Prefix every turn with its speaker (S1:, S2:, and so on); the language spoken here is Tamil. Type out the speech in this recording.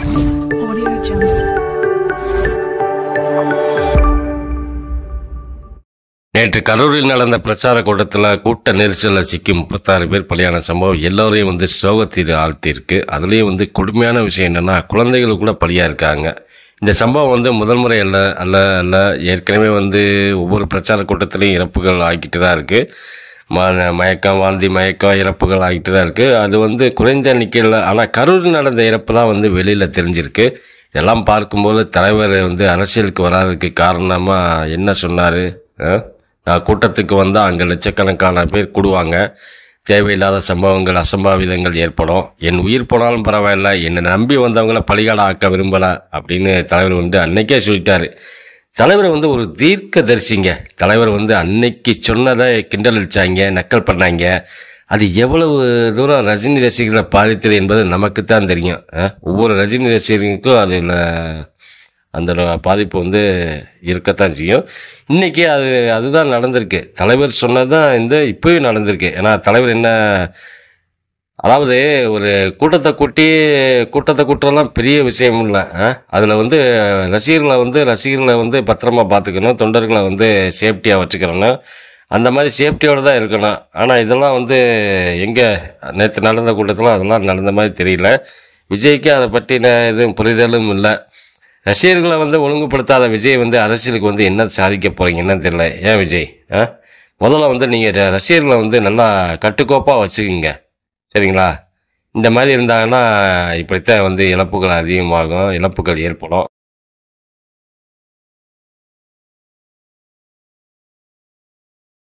S1: Audio Jungle.
S2: நேற்று கரூரில் நடந்த பிரச்சார கூட்டத்தில் கூட்ட நெரிசலில் சிக்கி 36 பேர் பலியான சம்பவம் எல்லோரையும் சோகத்தில் ஆழ்த்தியிருக்கு. அதுலேயும் கொடுமையான விஷயம் என்னென்னா, குழந்தைகள் கூட பலியாக இருக்காங்க. இந்த சம்பவம் முதல் முறை அல்ல ஏற்கனவே ஒவ்வொரு பிரச்சார கூட்டத்திலையும் இறப்புகள் ஆகிட்டு தான் இருக்குது. மயக்கம், வாந்தி, மயக்கம், இறப்புகள் ஆகிட்டு தான் இருக்குது. அது குறைந்த எண்ணிக்கையில். ஆனால் கரூரில் நடந்த இறப்பு தான் வெளியில் தெரிஞ்சிருக்கு. இதெல்லாம் பார்க்கும்போது தலைவர் அரசியலுக்கு வராததுக்கு காரணமாக என்ன சொன்னார்? நான் கூட்டத்துக்கு வந்தால் அங்கே லட்சக்கணக்கான பேர் கூடுவாங்க, தேவையில்லாத சம்பவங்கள், அசம்பாவிதங்கள் ஏற்படும், என் உயிர் போனாலும் பரவாயில்ல, என்னை நம்பி வந்தவங்கள பலிகாட ஆக்க விரும்பலை அப்படின்னு தலைவர் அன்னைக்கே சொல்லிட்டாரு. தலைவர் ஒரு தீர்க்க தரிசிங்க. தலைவர் அன்னைக்கு சொன்னதை கிண்டல் அடித்தாங்க, நக்கல் பண்ணாங்க. அது எவ்வளவு தூரம் ரஜினி ரசிகர்களை பாதித்தது என்பது நமக்குத்தான் தெரியும். ஒவ்வொரு ரஜினி ரசிகர்களுக்கும் அதில் அந்த பாதிப்பு இருக்கத்தான் செய்யும். இன்றைக்கி அதுதான் நடந்திருக்கு. தலைவர் சொன்னது தான் இப்போயும் நடந்திருக்கு. ஏன்னா தலைவர் என்ன, அதாவது ஒரு கூட்டத்தை கூட்டுறதெல்லாம் பெரிய விஷயம் இல்லை. அதில் ரசிகர்களை பத்திரமா பார்த்துக்கணும், தொண்டர்களை சேஃப்டியாக வச்சுக்கிறணும், அந்த மாதிரி சேஃப்டியோடு தான் இருக்கணும். ஆனால் இதெல்லாம் எங்கே நேற்று நடந்த கூட்டத்தில் அதெல்லாம் நடந்த மாதிரி தெரியல. விஜய்க்கு அதை பற்றின எதுவும் புரிதலும் இல்லை. ரசிகர்களை ஒழுங்குபடுத்தாத விஜய் அரசியலுக்கு என்ன சாதிக்க போகிறீங்க என்னன்னு தெரியல. ஏன் விஜய், முதல்ல நீங்கள் ரசிகர்களை நல்லா கட்டுக்கோப்பாக வச்சுக்கிங்க, சரிங்களா? இந்த மாதிரி இருந்தாங்கன்னா இப்படித்தான் இழப்புகள் அதிகமாகும், இழப்புகள் ஏற்படும்.